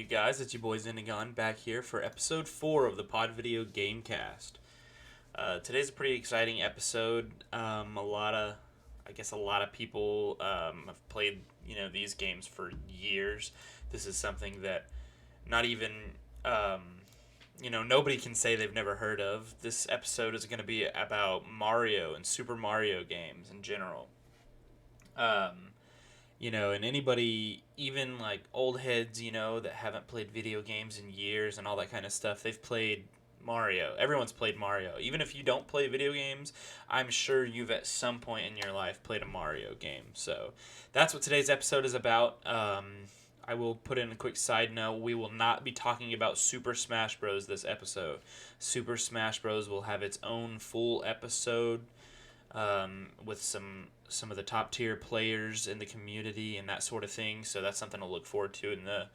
you guys? It's your boy Zenigon back here for episode 4 of the podvideo gamecast. Today's a pretty exciting episode. A lot of people have played, these games for years. This is something that not even, um, nobody can say they've never heard of. This episode is going to be about Mario and Super Mario games in general. And anybody, even like old heads, that haven't played video games in years and all that kind of stuff, they've played Mario. Everyone's played Mario. Even if you don't play video games, I'm sure you've at some point in your life played a Mario game. So that's what today's episode is about. I will put in a quick side note. We will not be talking about Super Smash Bros. This episode. Super Smash Bros. Will have its own full episode with some of the top tier players in the community and that sort of thing. So that's something to look forward to in the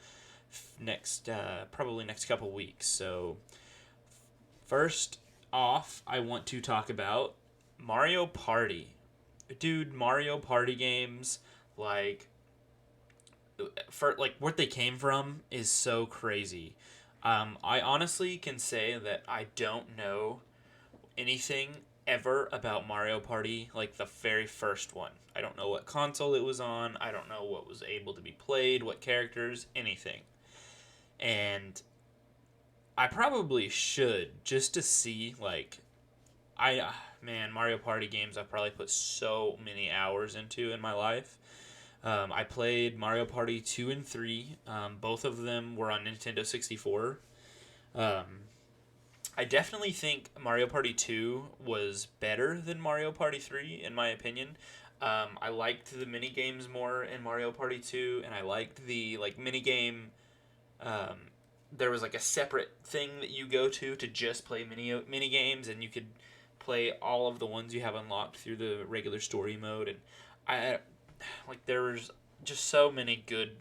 probably next couple weeks. So first off, I want to talk about Mario Party. Dude, Mario Party games, like what they came from is so crazy. I honestly can say that I don't know anything ever about Mario Party, like the very first one. I don't know what console it was on. I don't know what was able to be played, what characters, anything. And I probably should, just to see, Mario Party games I've probably put so many hours into in my life. I played Mario Party 2 and 3. Both of them were on Nintendo 64. I definitely think Mario Party 2 was better than Mario Party 3, in my opinion. I liked the mini games more in Mario Party 2, and I liked the mini game. There was a separate thing that you go to just play mini games, and you could play all of the ones you have unlocked through the regular story mode. And there was just so many good.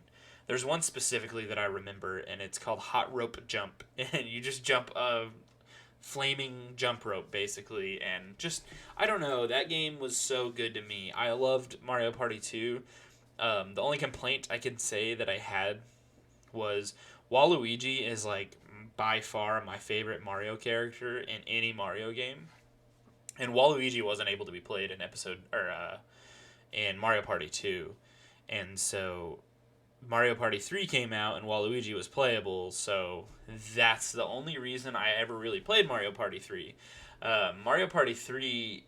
There's one specifically that I remember, and it's called Hot Rope Jump, and you just jump flaming jump rope basically, and just I don't know, that game was so good to me. I loved Mario Party 2. The only complaint I can say that I had was Waluigi is by far my favorite Mario character in any Mario game, and Waluigi wasn't able to be played in Mario Party 2, and so Mario Party 3 came out and Waluigi was playable, so that's the only reason I ever really played Mario Party 3. Mario Party 3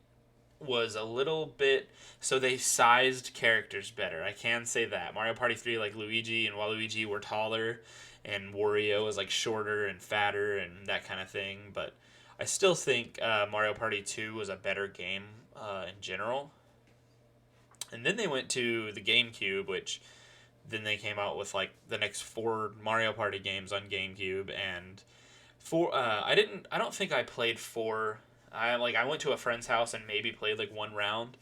was a little bit... So they sized characters better. I can say that. Mario Party 3, Luigi and Waluigi were taller, and Wario was shorter and fatter and that kind of thing, but I still think Mario Party 2 was a better game in general. And then they went to the GameCube, which... Then they came out with the next 4 Mario Party games on GameCube, and I don't think I played 4. I went to a friend's house and maybe played one round,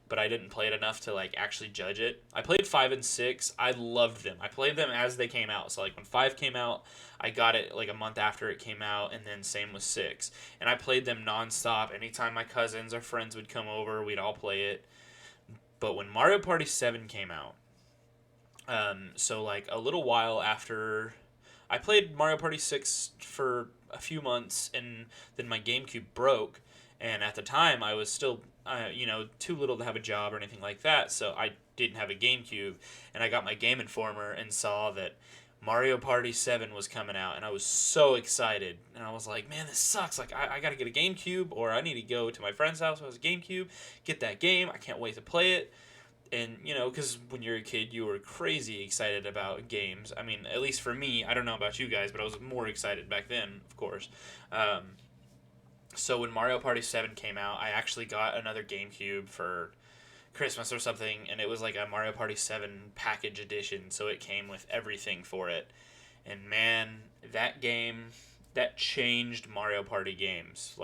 but I didn't play it enough to actually judge it. I played 5 and 6. I loved them. I played them as they came out. So when 5 came out, I got it a month after it came out, and then same with 6. And I played them nonstop. Anytime my cousins or friends would come over, we'd all play it. But when Mario Party 7 came out, a little while after, I played Mario Party 6 for a few months, and then my GameCube broke, and at the time I was still, too little to have a job or anything like that, so I didn't have a GameCube, and I got my Game Informer and saw that Mario Party 7 was coming out, and I was so excited, and I was like, man, this sucks, I gotta get a GameCube, or I need to go to my friend's house who has a GameCube, get that game, I can't wait to play it. And, because when you're a kid, you were crazy excited about games. I mean, at least for me, I don't know about you guys, but I was more excited back then, of course. So when Mario Party 7 came out, I actually got another GameCube for Christmas or something, and it was a Mario Party 7 package edition, so it came with everything for it. And man, that game, that changed Mario Party games.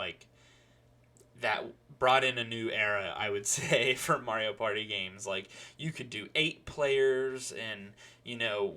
That brought in a new era, I would say, for Mario Party games. You could do 8 players, and,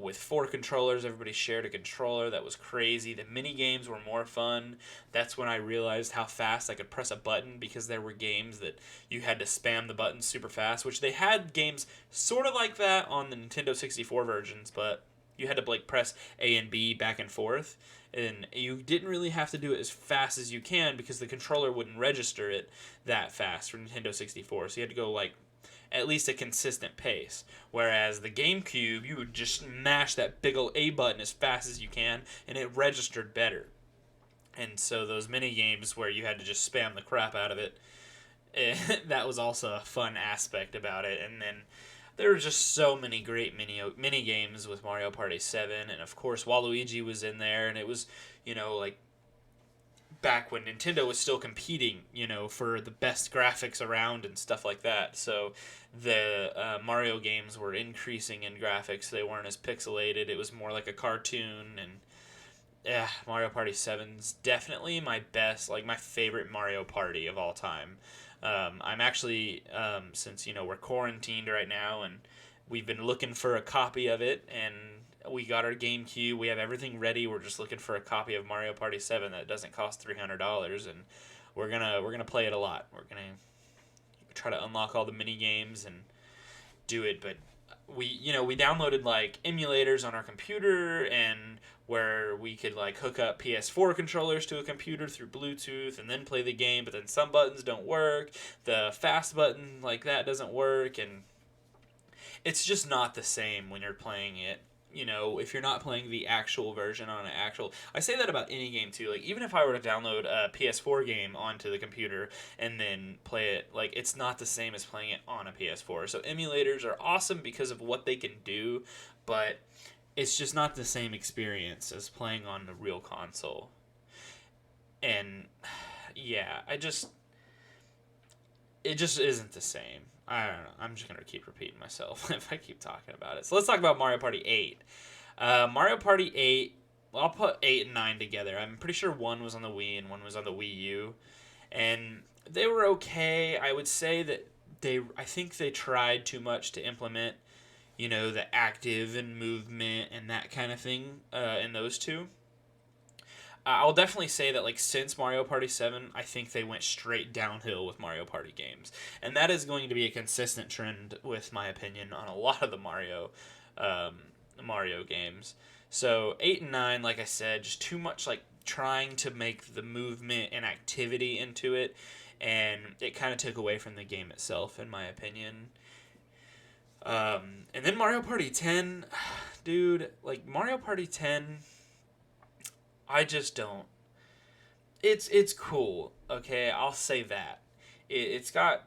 with 4 controllers, everybody shared a controller. That was crazy. The mini games were more fun. That's when I realized how fast I could press a button, because there were games that you had to spam the buttons super fast, which they had games sort of like that on the Nintendo 64 versions, but You had to like press A and B back and forth, and you didn't really have to do it as fast as you can because the controller wouldn't register it that fast for Nintendo 64. So you had to go like at least a consistent pace. Whereas the GameCube, you would just mash that big ol' A button as fast as you can, and it registered better. And so those mini games where you had to just spam the crap out of it, that was also a fun aspect about it. And then there were just so many great mini games with Mario Party 7, and of course Waluigi was in there, and it was, like back when Nintendo was still competing, for the best graphics around and stuff like that. So the Mario games were increasing in graphics. They weren't as pixelated. It was more like a cartoon, and yeah, Mario Party 7's definitely my best, like my favorite Mario Party of all time. I'm actually, since, we're quarantined right now and we've been looking for a copy of it, and we got our GameCube, we have everything ready. We're just looking for a copy of Mario Party 7 that doesn't cost $300, and we're gonna play it a lot. We're gonna try to unlock all the mini games and do it, but we downloaded like emulators on our computer, and where we could like hook up PS4 controllers to a computer through Bluetooth and then play the game, but then some buttons don't work. The fast button like that doesn't work, and it's just not the same when you're playing it. If you're not playing the actual version on an actual... I say that about any game, too. Like, even if I were to download a PS4 game onto the computer and then play it, like, it's not the same as playing it on a PS4. So emulators are awesome because of what they can do, but it's just not the same experience as playing on the real console. And, yeah, it just isn't the same. I don't know. I'm just going to keep repeating myself if I keep talking about it. So let's talk about Mario Party 8. Mario Party 8, well, I'll put 8 and 9 together. I'm pretty sure one was on the Wii and one was on the Wii U. And they were okay. I would say that I think they tried too much to implement, the active and movement and that kind of thing in those two. I'll definitely say that, like, since Mario Party 7, I think they went straight downhill with Mario Party games. And that is going to be a consistent trend, with my opinion, on a lot of the Mario games. So, 8 and 9, like I said, just too much, like, trying to make the movement and activity into it, and it kind of took away from the game itself, in my opinion. And then Mario Party 10, dude, like, Mario Party 10... I just don't. It's cool, okay? I'll say that. It's got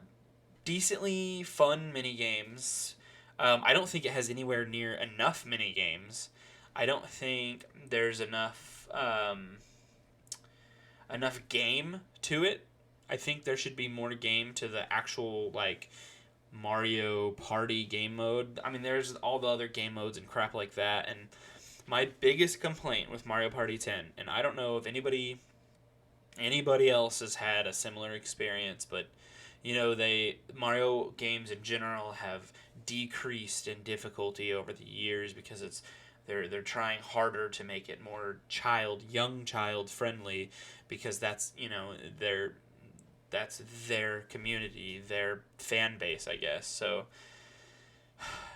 decently fun mini games. I don't think it has anywhere near enough mini games. I don't think there's enough game to it. I think there should be more game to the actual, like, Mario Party game mode. I mean, there's all the other game modes and crap like that, and my biggest complaint with Mario Party 10, and I don't know if anybody else has had a similar experience, but Mario games in general have decreased in difficulty over the years because they're trying harder to make it more young child friendly, because that's their community, their fan base, I guess. So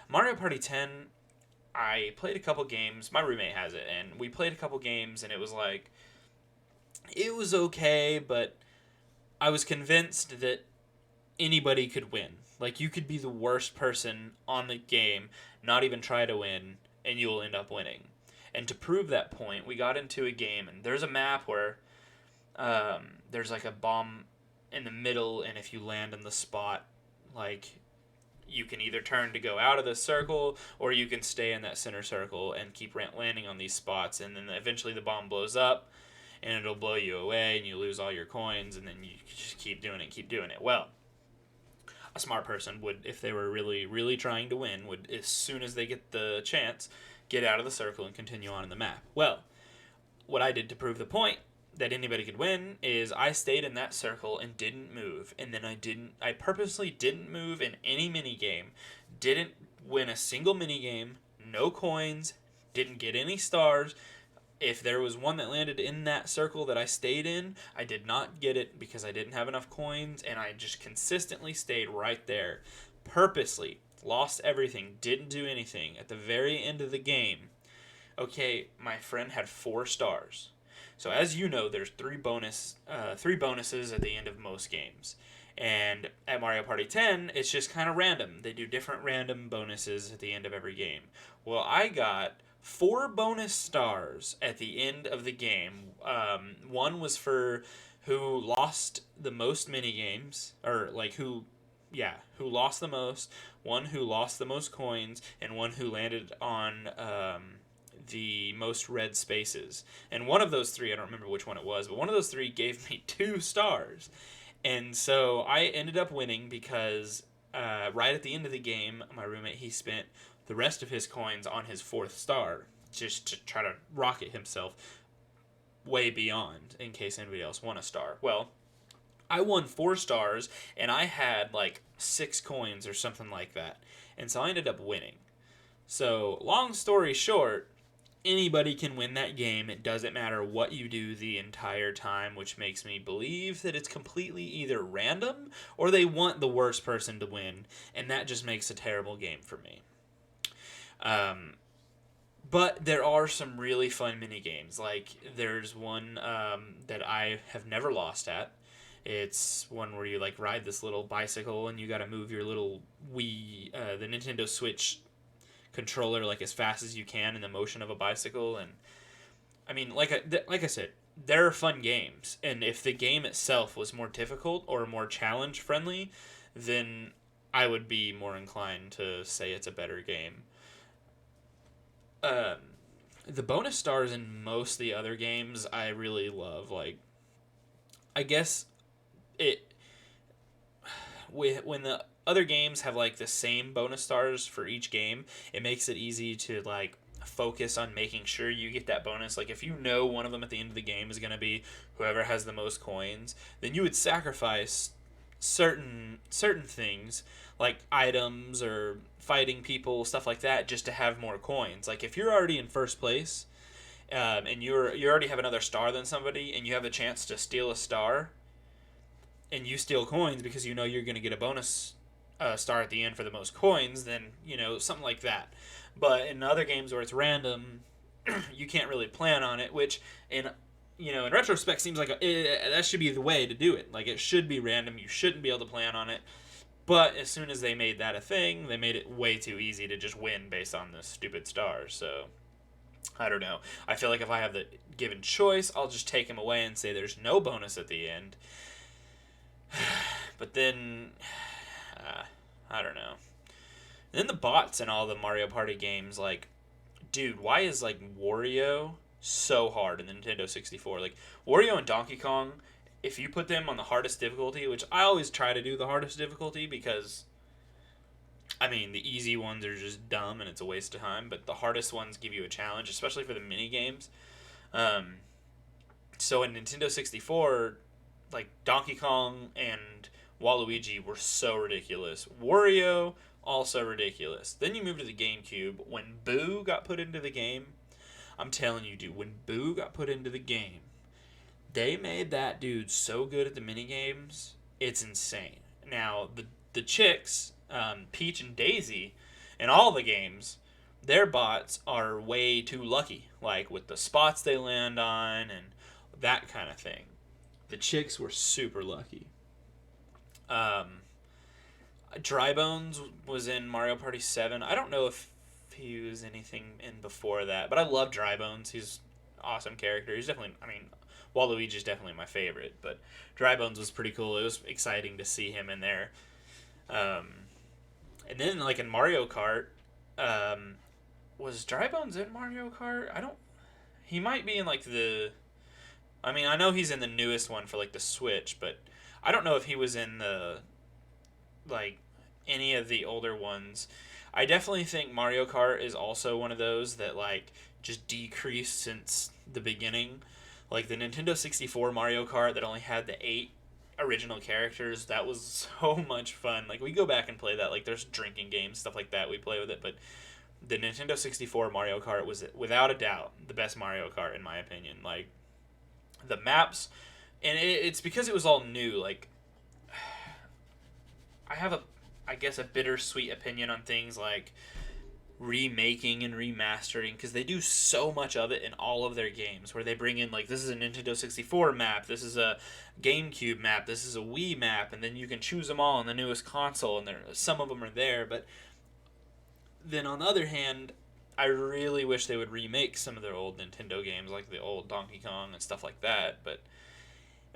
Mario Party 10, I played a couple games. My roommate has it, and we played a couple games, and it was okay, but I was convinced that anybody could win. Like, you could be the worst person on the game, not even try to win, and you'll end up winning. And to prove that point, we got into a game, and there's a map where there's like a bomb in the middle, and if you land in the spot, like, you can either turn to go out of the circle, or you can stay in that center circle and keep landing on these spots, and then eventually the bomb blows up, and it'll blow you away, and you lose all your coins, and then you just keep doing it. Well, a smart person would, if they were really, really trying to win, would, as soon as they get the chance, get out of the circle and continue on in the map. Well, what I did to prove the point that anybody could win is I stayed in that circle and didn't move, and then I purposely didn't move in any mini game, didn't win a single mini game, no coins, didn't get any stars. If there was one that landed in that circle that I stayed in, I did not get it because I didn't have enough coins, and I just consistently stayed right there. Purposely lost everything, didn't do anything. At the very end of the game, Okay, my friend had 4 stars. So as you know, there's three bonuses at the end of most games. And at Mario Party 10, it's just kind of random. They do different random bonuses at the end of every game. Well, I got 4 bonus stars at the end of the game. One was for who lost the most mini games, or like who lost the most. One who lost the most coins, and one who landed on the most red spaces. And one of those three, I don't remember which one it was, but one of those three gave me 2 stars. And so I ended up winning because right at the end of the game, my roommate, he spent the rest of his coins on his 4th star just to try to rocket himself way beyond in case anybody else won a star. Well, I won 4 stars and I had like 6 coins or something like that. And so I ended up winning. So, long story short, anybody can win that game. It doesn't matter what you do the entire time, which makes me believe that it's completely either random or they want the worst person to win, and that just makes a terrible game for me. But there are some really fun mini games. Like there's one that I have never lost at. It's one where you like ride this little bicycle and you got to move your little the Nintendo Switch controller like as fast as you can in the motion of a bicycle. And I mean, like I said, there are fun games, and if the game itself was more difficult or more challenge friendly, then I would be more inclined to say it's a better game. Um, the bonus stars in most of the other games I really love. Like, I guess it when the other games have like the same bonus stars for each game, it makes it easy to like focus on making sure you get that bonus. Like if you know one of them at the end of the game is going to be whoever has the most coins, then you would sacrifice certain things like items or fighting people, stuff like that, just to have more coins. Like if you're already in first place, and you already have another star than somebody, and you have a chance to steal a star, and you steal coins because you know you're going to get a bonus star at the end for the most coins, then something like that. But in other games where it's random, you can't really plan on it. Which in retrospect seems like that should be the way to do it. Like it should be random. You shouldn't be able to plan on it. But as soon as they made that a thing, they made it way too easy to just win based on the stupid stars. So I don't know. I feel like if I have the given choice, I'll just take him away and say there's no bonus at the end. But then, I don't know. And then the bots in all the Mario Party games, like, dude, why is, like, Wario so hard in the Nintendo 64? Like, Wario and Donkey Kong, if you put them on the hardest difficulty, which I always try to do the hardest difficulty because, I mean, the easy ones are just dumb and it's a waste of time, but the hardest ones give you a challenge, especially for the mini games. So in Nintendo 64, like, Donkey Kong and Waluigi were so ridiculous. Wario, also ridiculous. Then you move to the GameCube. When Boo got put into the game, I'm telling you, dude, when Boo got put into the game, they made that dude so good at the minigames, it's insane. Now, the chicks, Peach and Daisy, in all the games, their bots are way too lucky. Like, with the spots they land on and that kind of thing. The chicks were super lucky. Dry Bones was in Mario Party 7. I don't know if he was anything in before that, but I love Dry Bones. He's an awesome character. He's definitely, I mean, Waluigi's definitely my favorite, but Dry Bones was pretty cool. It was exciting to see him in there. And then, like, in Mario Kart, was Dry Bones in Mario Kart? He might be in, like, I mean, I know he's in the newest one for, like, the Switch, but I don't know if he was in like, any of the older ones. I definitely think Mario Kart is also one of those that, like, just decreased since the beginning. Like, the Nintendo 64 Mario Kart that only had the 8 original characters, that was so much fun. Like, we go back and play that. Like, there's drinking games, stuff like that, we play with it, but the Nintendo 64 Mario Kart was, without a doubt, the best Mario Kart, in my opinion. Like, the maps, and it's because it was all new. Like, I have I guess a bittersweet opinion on things like remaking and remastering, because they do so much of it in all of their games, where they bring in, like, this is a Nintendo 64 map, this is a GameCube map, this is a Wii map, and then you can choose them all on the newest console, and some of them are there. But then on the other hand, I really wish they would remake some of their old Nintendo games, like the old Donkey Kong and stuff like that. But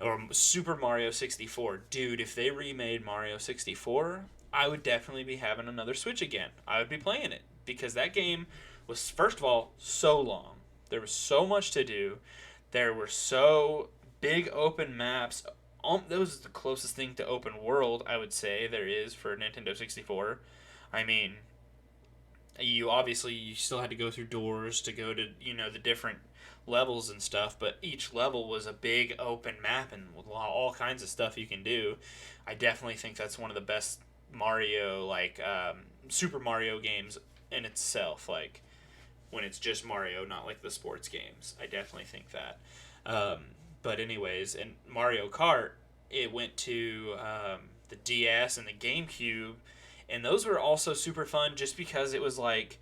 or Super Mario 64. Dude, if they remade Mario 64, I would definitely be having another Switch again. I would be playing it because that game was, first of all, so long. There was so much to do. There were so big open maps. That was the closest thing to open world, I would say, there is for Nintendo 64. I mean, you still had to go through doors to go to, the different levels and stuff, but each level was a big open map and with all kinds of stuff you can do. I definitely think that's one of the best Mario, like Super Mario games in itself, like when it's just Mario, not like the sports games. I definitely think that. But anyways, in Mario Kart, it went to the DS and the GameCube, and those were also super fun just because it was like,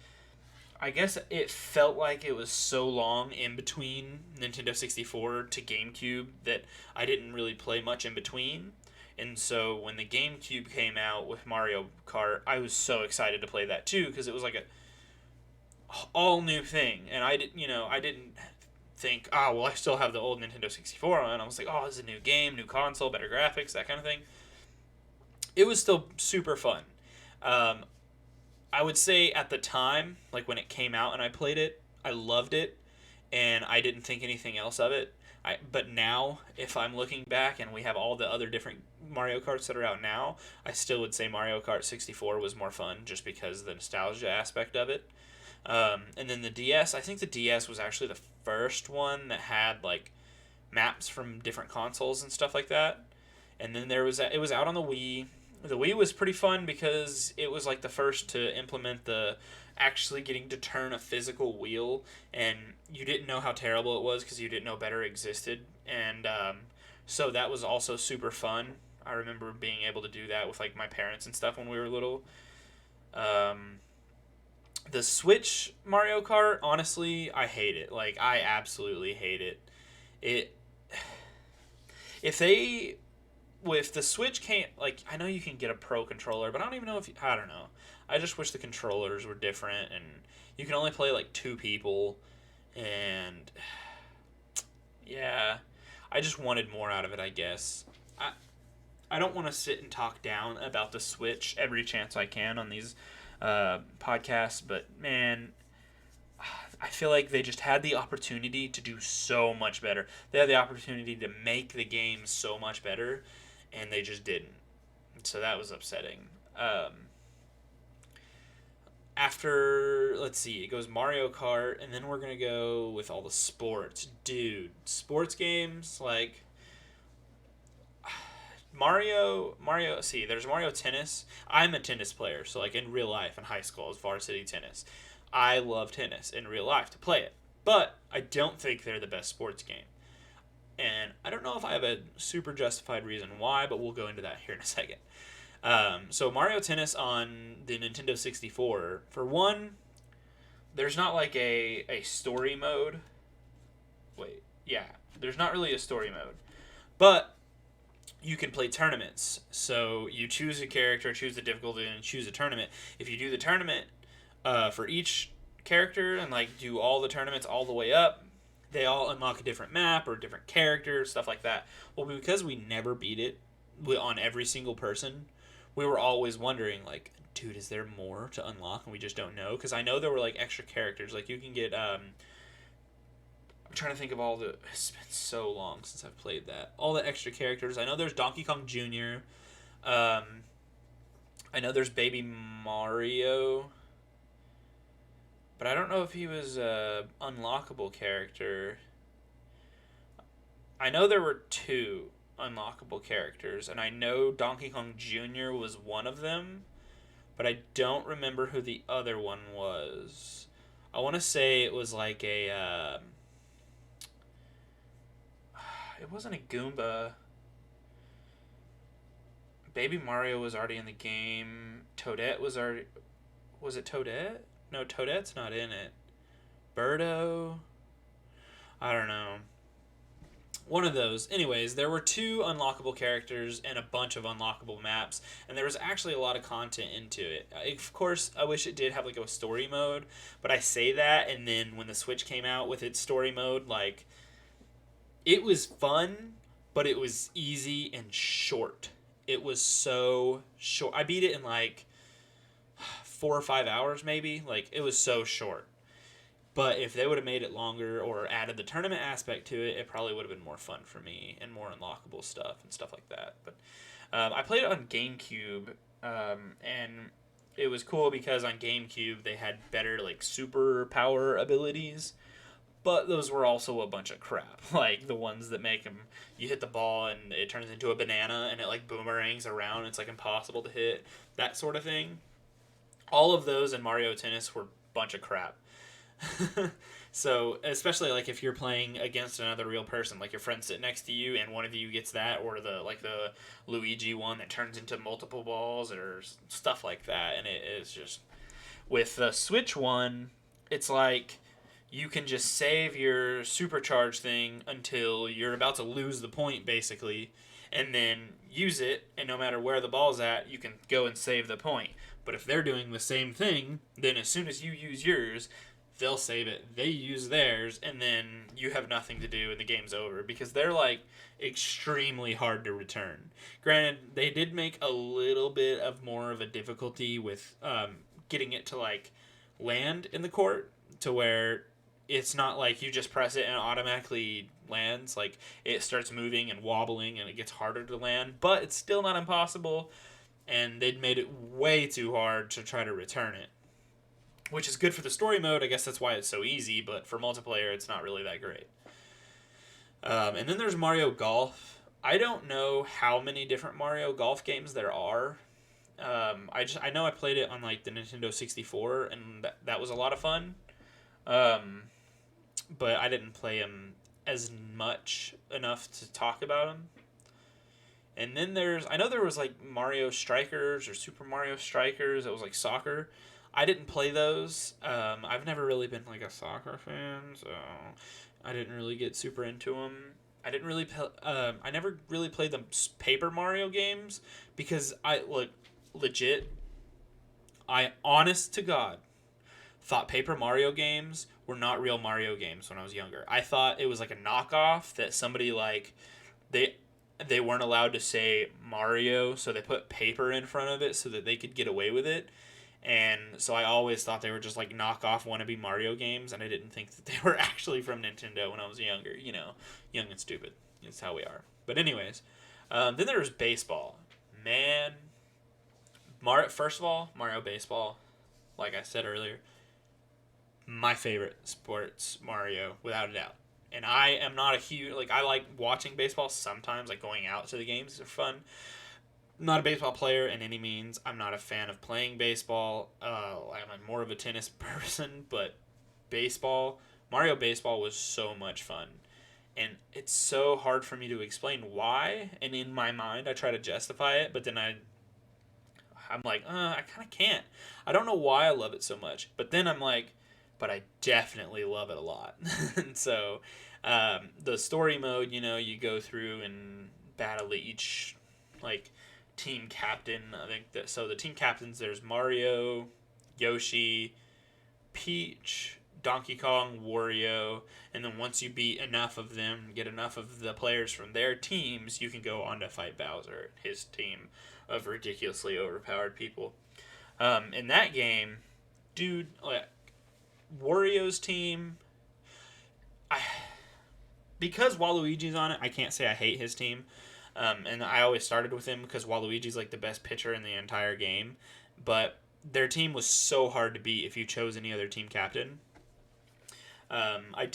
I guess it felt like it was so long in between Nintendo 64 to GameCube that I didn't really play much in between. And so when the GameCube came out with Mario Kart, I was so excited to play that too, because it was like a all new thing. And I didn't think, well, I still have the old Nintendo 64 on. I was like, oh, this is a new game, new console, better graphics, that kind of thing. It was still super fun. I would say at the time, like when it came out and I played it, I loved it, and I didn't think anything else of it. But now, if I'm looking back and we have all the other different Mario Karts that are out now, I still would say Mario Kart 64 was more fun just because of the nostalgia aspect of it. And then the DS, I think the DS was actually the first one that had like maps from different consoles and stuff like that. And then it was out on the Wii. The Wii was pretty fun because it was like the first to implement the actually getting to turn a physical wheel, and you didn't know how terrible it was because you didn't know better existed. And so that was also super fun. I remember being able to do that with like my parents and stuff when we were little. The Switch Mario Kart, honestly, I hate it. Like, I absolutely hate it. It if they if the Switch can't, like, I know you can get a pro controller, but I don't even know I don't know. I just wish the controllers were different, and you can only play like 2 people, and yeah, I just wanted more out of it, I guess. I don't want to sit and talk down about the Switch every chance I can on these podcasts, but man, I feel like they just had the opportunity to do so much better. They had the opportunity to make the game so much better, and they just didn't. So that was upsetting. After, let's see, it goes Mario Kart, and then we're going to go with all the sports. Dude, sports games, like see, there's Mario Tennis. I'm a tennis player, so like in real life, in high school, I was varsity tennis. I love tennis in real life to play it, but I don't think they're the best sports game. And I don't know if I have a super justified reason why, but we'll go into that here in a second. So Mario Tennis on the Nintendo 64, for one, there's not like a story mode. Wait, yeah, there's not really a story mode, but you can play tournaments. So you choose a character, choose the difficulty, and choose a tournament. If you do the tournament for each character and like do all the tournaments all the way up, they all unlock a different map or different character, stuff like that. Well, because we never beat it on every single person, we were always wondering, like, dude, is there more to unlock and we just don't know? Because I know there were like extra characters. Like you can get I'm trying to think of all the... It's been so long since I've played that. All the extra characters. I know there's Donkey Kong Jr. I know there's Baby Mario. But I don't know if he was a unlockable character. I know there were 2 unlockable characters, and I know Donkey Kong Jr. was one of them, but I don't remember who the other one was. I want to say it was like a... it wasn't a Goomba. Baby Mario was already in the game. Toadette was already... Was it Toadette? No, Toadette's not in it. Birdo. I don't know. One of those. Anyways, there were 2 unlockable characters and a bunch of unlockable maps, and there was actually a lot of content into it. Of course, I wish it did have like a story mode, but I say that, and then when the Switch came out with its story mode, like, it was fun, but it was easy and short. It was so short. I beat it in like 4 or 5 hours, maybe. Like, it was so short. But if they would have made it longer or added the tournament aspect to it, it probably would have been more fun for me and more unlockable stuff and stuff like that. But I played it on GameCube, and it was cool because on GameCube they had better like super power abilities, but those were also a bunch of crap. Like the ones that make them, you hit the ball and it turns into a banana and it like boomerangs around. It's like impossible to hit, that sort of thing. All of those in Mario Tennis were a bunch of crap. So especially like if you're playing against another real person, like your friend sitting next to you and one of you gets that, or the Luigi one that turns into multiple balls or stuff like that, and it is just, with the Switch one, it's like you can just save your supercharge thing until you're about to lose the point basically, and then use it, and no matter where the ball's at, you can go and save the point. But if they're doing the same thing, then as soon as you use yours, they'll save it, they use theirs, and then you have nothing to do and the game's over, because they're like extremely hard to return. Granted, they did make a little bit of more of a difficulty with getting it to like land in the court, to where it's not like you just press it and it automatically lands. Like it starts moving and wobbling and it gets harder to land, but it's still not impossible, and they'd made it way too hard to try to return it, which is good for the story mode. I guess that's why it's so easy, but for multiplayer, it's not really that great. And then there's Mario Golf. I don't know how many different Mario Golf games there are. I know I played it on like the Nintendo 64, and that was a lot of fun. But I didn't play them as much enough to talk about them. And then I know there was like Mario Strikers or Super Mario Strikers. It was like soccer. I didn't play those. I've never really been like a soccer fan, so I didn't really get super into them. I never really played the Paper Mario games because legit, I honest to God thought Paper Mario games were not real Mario games when I was younger. I thought it was like a knockoff that somebody like they weren't allowed to say Mario, so they put paper in front of it so that they could get away with it. And so I always thought they were just like knockoff wannabe Mario games, and I didn't think that they were actually from Nintendo when I was younger. You know, young and stupid. It's how we are. But anyways, then there was baseball. Man, first of all, Mario Baseball, like I said earlier, my favorite sports Mario, without a doubt. And I am not a huge, like, I like watching baseball sometimes, like going out to the games are fun. I'm not a baseball player in any means. I'm not a fan of playing baseball. I'm more of a tennis person, but Mario Baseball was so much fun. And it's so hard for me to explain why. And in my mind, I try to justify it, but then I'm like, I kind of can't. I don't know why I love it so much. But then I'm like, but I definitely love it a lot. And so the story mode, you go through and battle each, like, team captain. I think that, so the team captains, there's Mario, Yoshi, Peach, Donkey Kong, Wario, and then once you beat enough of them, get enough of the players from their teams, you can go on to fight Bowser, his team of ridiculously overpowered people. In that game, dude, Wario's team, because Waluigi's on it, I can't say I hate his team. And I always started with him because Waluigi's like the best pitcher in the entire game. But their team was so hard to beat if you chose any other team captain. I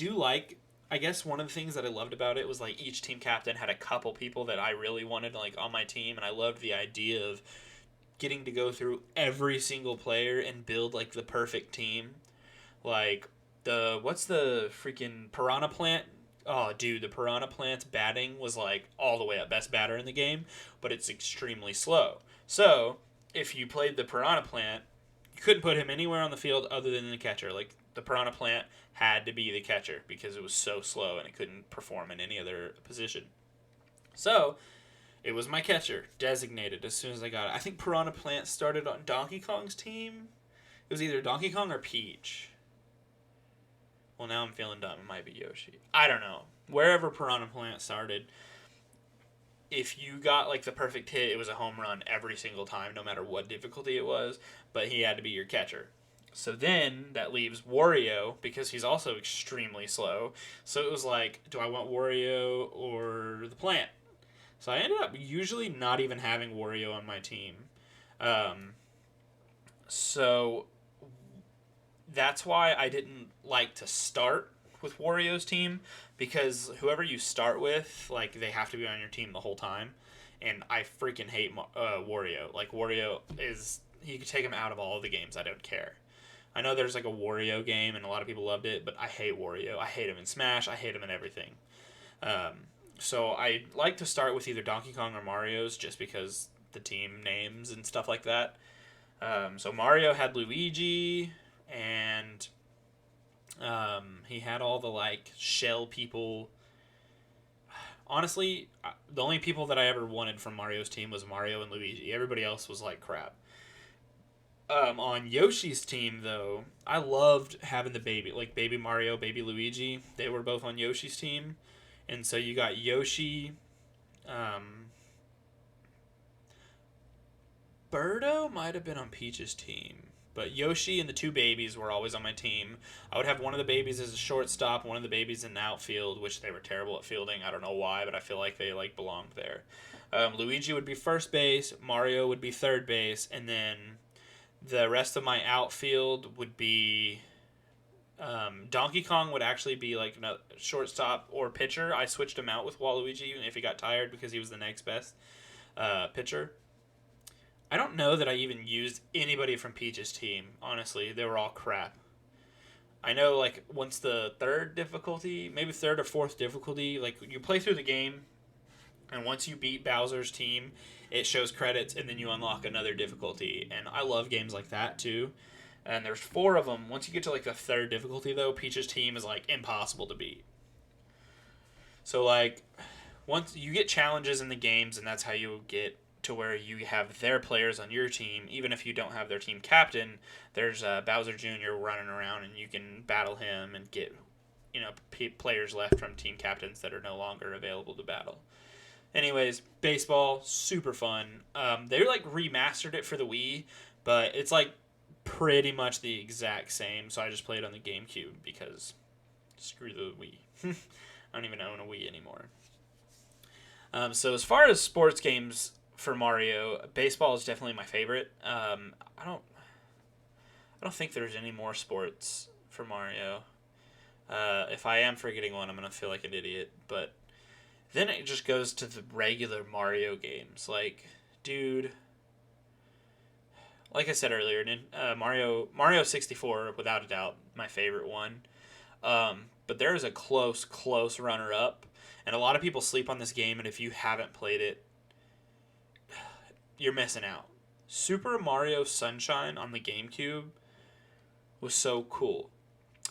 guess one of the things that I loved about it was like each team captain had a couple people that I really wanted like on my team, and I loved the idea of getting to go through every single player and build like the perfect team. Like what's the freaking Piranha Plant? Oh, dude, the Piranha Plant's batting was like all the way up, best batter in the game, but it's extremely slow. So if you played the Piranha Plant, you couldn't put him anywhere on the field other than the catcher. Like, the piranha plant had to be the catcher because it was so slow and it couldn't perform in any other position. So, it was my catcher, designated as soon as I got it. I think Piranha Plant started on Donkey Kong's team. It was either Donkey Kong or Peach. Well, now I'm feeling dumb. It might be Yoshi. I don't know. Wherever Piranha Plant started, if you got like the perfect hit, it was a home run every single time, no matter what difficulty it was. But he had to be your catcher. So then that leaves Wario because he's also extremely slow. So it was like, do I want Wario or the plant? So I ended up usually not even having Wario on my team. So that's why I didn't like to start with Wario's team, because whoever you start with, like, they have to be on your team the whole time. And I freaking hate Wario. Like, Wario is... You could take him out of all of the games. I don't care. I know there's, like, a Wario game, and a lot of people loved it, but I hate Wario. I hate him in Smash. I hate him in everything. So I like to start with either Donkey Kong or Mario's, just because the team names and stuff like that. So Mario had Luigi, and he had all the, like, shell people. Honestly, the only people that I ever wanted from Mario's team was Mario and Luigi. Everybody else was like crap. On Yoshi's team, though, I loved having the baby Mario, baby Luigi. They were both on Yoshi's team. And so you got Yoshi. Birdo might have been on Peach's team. But Yoshi and the two babies were always on my team. I would have one of the babies as a shortstop, one of the babies in the outfield, which they were terrible at fielding. I don't know why, but I feel like they like belonged there. Luigi would be first base, Mario would be third base, and then the rest of my outfield would be... Donkey Kong would actually be like a shortstop or pitcher. I switched him out with Waluigi if he got tired because he was the next best pitcher. I don't know that I even used anybody from Peach's team, honestly. They were all crap. I know, like, once the third difficulty, maybe third or fourth difficulty, like, you play through the game, and once you beat Bowser's team, it shows credits, and then you unlock another difficulty. And I love games like that, too. And there's 4 of them. Once you get to, like, the third difficulty, though, Peach's team is, like, impossible to beat. So, like, once you get challenges in the games, and that's how you get to where you have their players on your team. Even if you don't have their team captain, there's Bowser Jr. running around, and you can battle him and get, players left from team captains that are no longer available to battle. Anyways, baseball, super fun. They, like, remastered it for the Wii, but it's, like, pretty much the exact same, so I just played on the GameCube because screw the Wii. I don't even own a Wii anymore. So as far as sports games for Mario, baseball is definitely my favorite. I don't think there's any more sports for Mario. If I am forgetting one, I'm gonna feel like an idiot. But then it just goes to the regular Mario games. Like, dude, like I said earlier, Mario 64, without a doubt, my favorite one. But there is a close runner-up, and a lot of people sleep on this game, and if you haven't played it, you're missing out. Super Mario Sunshine on the GameCube was so cool.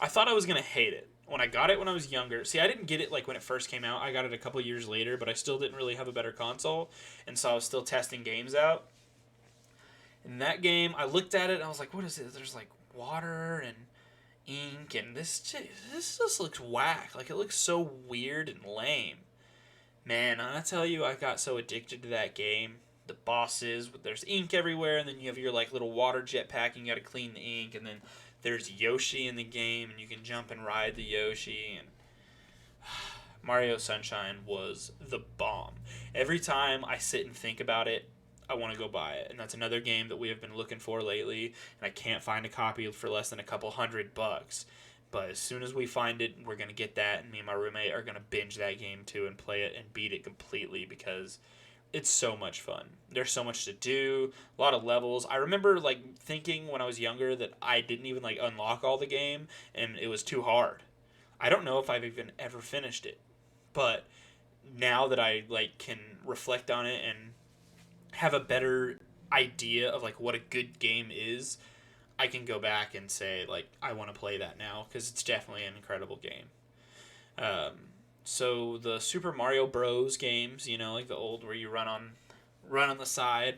I thought I was going to hate it. When I got it when I was younger, see, I didn't get it like when it first came out. I got it a couple years later, but I still didn't really have a better console, and so I was still testing games out. In that game, I looked at it, and I was like, what is this? There's like water and ink, and this just looks whack. Like, it looks so weird and lame. Man, I tell you, I got so addicted to that game. The bosses, there's ink everywhere, and then you have your like little water jetpack, and you gotta clean the ink, and then there's Yoshi in the game, and you can jump and ride the Yoshi, and Mario Sunshine was the bomb. Every time I sit and think about it, I want to go buy it, and that's another game that we have been looking for lately, and I can't find a copy for less than a couple $100. But as soon as we find it, we're gonna get that, and me and my roommate are gonna binge that game too and play it and beat it completely because it's so much fun. There's so much to do, a lot of levels. I remember like thinking when I was younger that I didn't even like unlock all the game and it was too hard. I don't know if I've even ever finished it. But now that I like can reflect on it and have a better idea of like what a good game is, I can go back and say, like, I want to play that now because it's definitely an incredible game. Um, so the Super Mario Bros. Games, like the old where you run on the side.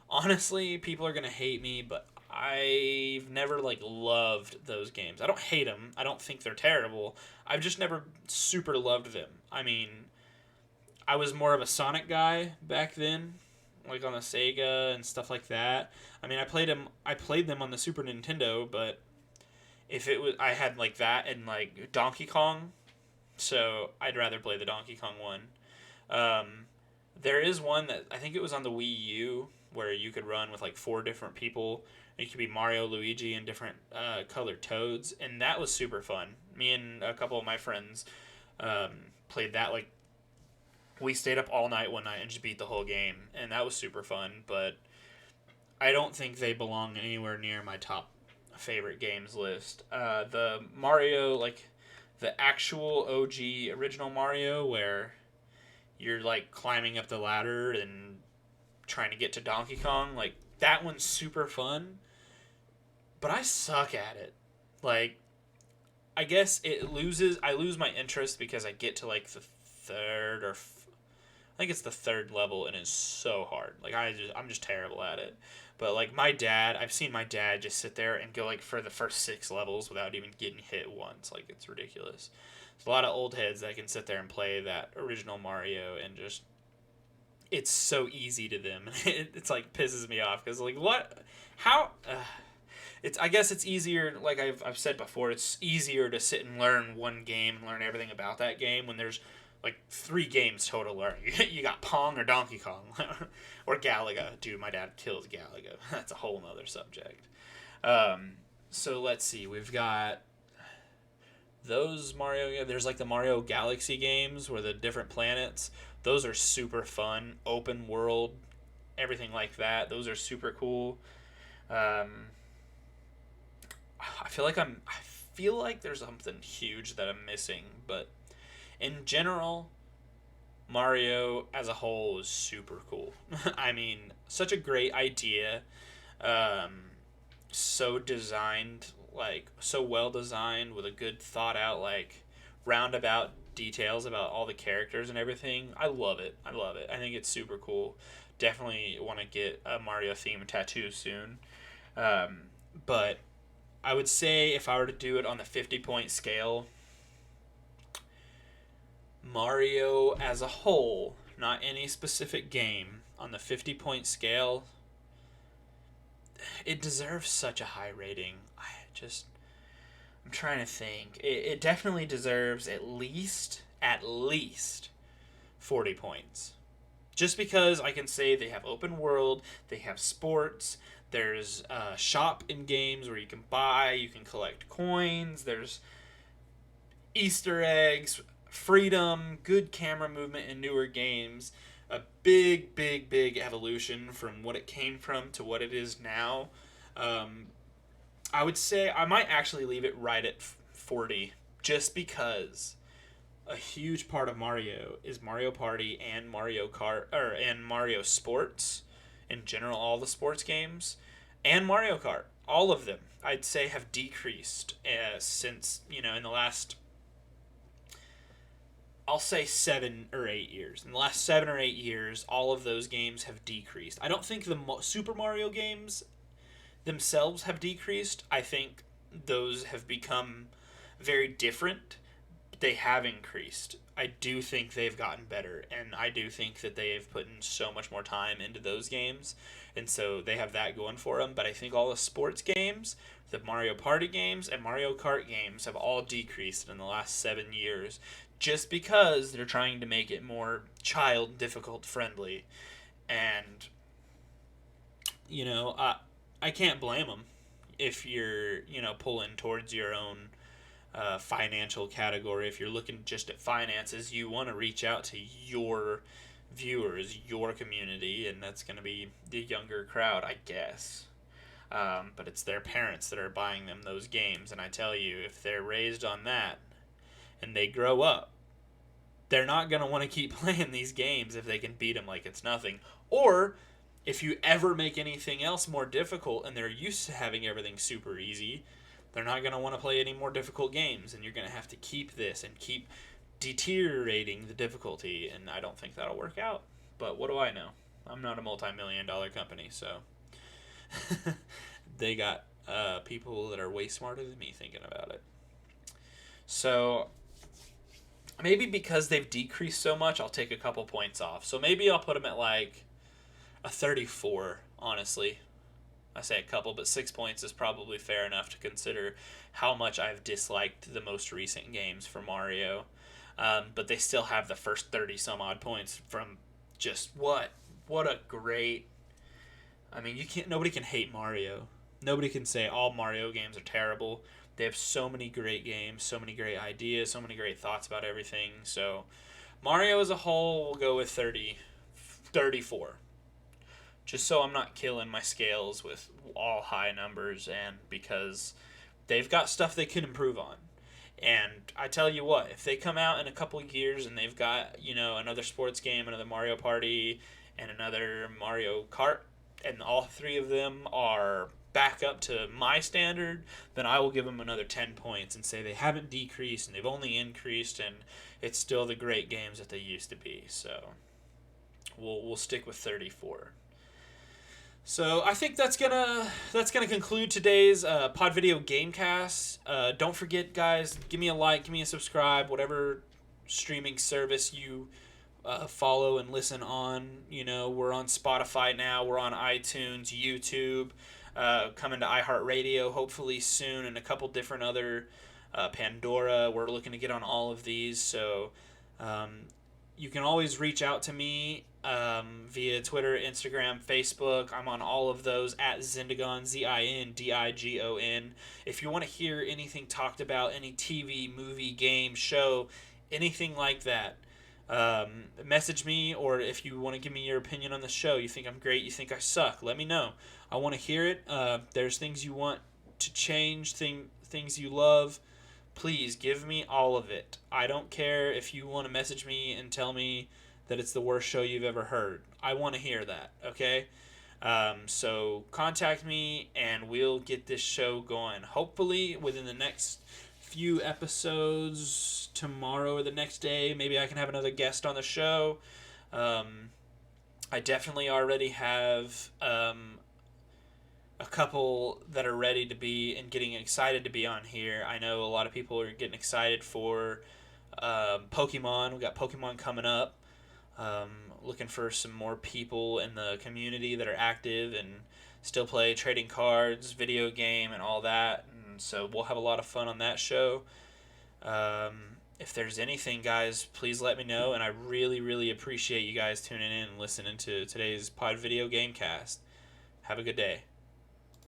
Honestly, people are gonna hate me, but I've never like loved those games. I don't hate them. I don't think they're terrible. I've just never super loved them. I mean, I was more of a Sonic guy back then, like on the Sega and stuff like that. I mean, I played them on the Super Nintendo, but if it was, I had like that and like Donkey Kong, so I'd rather play the Donkey Kong one. Um, there is one that I think it was on the Wii U where you could run with like four different people. It could be Mario, Luigi, and different colored toads, and that was super fun. Me and a couple of my friends um, played that. Like we stayed up all night one night and just beat the whole game, and that was super fun. But I don't think they belong anywhere near my top favorite games list. The Mario, like the actual OG original Mario, where you're like climbing up the ladder and trying to get to Donkey Kong, like that one's super fun, but I suck at it. Like I guess I lose my interest because I get to like the third I think it's the third level and it's so hard. Like I'm just terrible at it. But like I've seen my dad just sit there and go like for the first 6 levels without even getting hit once. Like it's ridiculous. There's a lot of old heads that can sit there and play that original Mario and just it's so easy to them. It's like pisses me off because like what how it's I guess it's easier like I've said before, it's easier to sit and learn one game and learn everything about that game when there's like 3 games total learn. You got Pong or Donkey Kong or Galaga. Dude, my dad kills Galaga. That's a whole nother subject. So let's see. We've got those Mario. There's like the Mario Galaxy games where the different planets. Those are super fun. Open world, everything like that. Those are super cool. I feel like there's something huge that I'm missing, but in general, Mario as a whole is super cool. I mean, such a great idea. Um, so designed, like, so well designed with a good thought out, like, roundabout details about all the characters and everything. I love it. I love it. I think it's super cool. Definitely want to get a Mario themed tattoo soon. But I would say if I were to do it on the 50-point scale, Mario as a whole, not any specific game, on the 50-point scale, it deserves such a high rating. I'm trying to think. It definitely deserves at least 40 points. Just because I can say they have open world, they have sports, there's a shop in games where you can collect coins, there's Easter eggs, freedom, good camera movement in newer games, a big, big, big evolution from what it came from to what it is now. I would say I might actually leave it right at 40, just because a huge part of Mario is Mario Party and Mario Kart, and Mario Sports in general, all the sports games, and Mario Kart, all of them, I'd say have decreased since, in the last, I'll say 7 or 8 years. In the last 7 or 8 years, all of those games have decreased. I don't think the Super Mario games themselves have decreased. I think those have become very different. They have increased. I do think they've gotten better, and I do think that they've put in so much more time into those games, and so they have that going for them. But I think all the sports games, the Mario Party games, and Mario Kart games have all decreased in the last 7 years, just because they're trying to make it more child difficult friendly. And, I can't blame them if you're, pulling towards your own financial category. If you're looking just at finances, you want to reach out to your viewers, your community, and that's going to be the younger crowd, I guess. But it's their parents that are buying them those games, and I tell you, if they're raised on that and they grow up, they're not going to want to keep playing these games if they can beat them like it's nothing. Or if you ever make anything else more difficult and they're used to having everything super easy, they're not going to want to play any more difficult games, and you're going to have to keep this and keep deteriorating the difficulty, and I don't think that'll work out. But what do I know? I'm not a multi-million-dollar company, so they got people that are way smarter than me thinking about it. So maybe because they've decreased so much, I'll take a couple points off. So maybe I'll put them at like a 34, honestly. I say a couple, but 6 points is probably fair enough to consider how much I've disliked the most recent games for Mario. But they still have the first 30 some odd points from just what a great. I mean, you can't. Nobody can hate Mario. Nobody can say all Mario games are terrible. They have so many great games, so many great ideas, so many great thoughts about everything. So Mario as a whole will go with 34. Just so I'm not killing my scales with all high numbers, and because they've got stuff they can improve on. And I tell you what, if they come out in a couple of years and they've got, another sports game, another Mario Party, and another Mario Kart, and all three of them are back up to my standard, then I will give them another 10 points and say they haven't decreased and they've only increased, and it's still the great games that they used to be. So we'll stick with 34. So I think that's gonna conclude today's Pod Video Gamecast. Don't forget, guys, give me a like, give me a subscribe, whatever streaming service you follow and listen on. We're on Spotify now, we're on iTunes, YouTube, coming to iHeartRadio hopefully soon, and a couple different other Pandora. We're looking to get on all of these, so you can always reach out to me via Twitter, Instagram, Facebook. I'm on all of those at Zindigon, Zindigon. If you want to hear anything talked about, any TV, movie, game, show, anything like that, message me, or if you want to give me your opinion on the show, you think I'm great, you think I suck, let me know. I want to hear it. There's things you want to change, things you love. Please give me all of it. I don't care if you want to message me and tell me that it's the worst show you've ever heard. I want to hear that, okay? So contact me and we'll get this show going. Hopefully within the next few episodes, tomorrow or the next day, maybe I can have another guest on the show. I definitely already have a couple that are ready to be and getting excited to be on here. I know a lot of people are getting excited for Pokemon. We got Pokemon coming up. Looking for some more people in the community that are active and still play trading cards, video game, and all that. And so we'll have a lot of fun on that show. If there's anything, guys, please let me know. And I really, really appreciate you guys tuning in and listening to today's Pod Video Gamecast. Have a good day.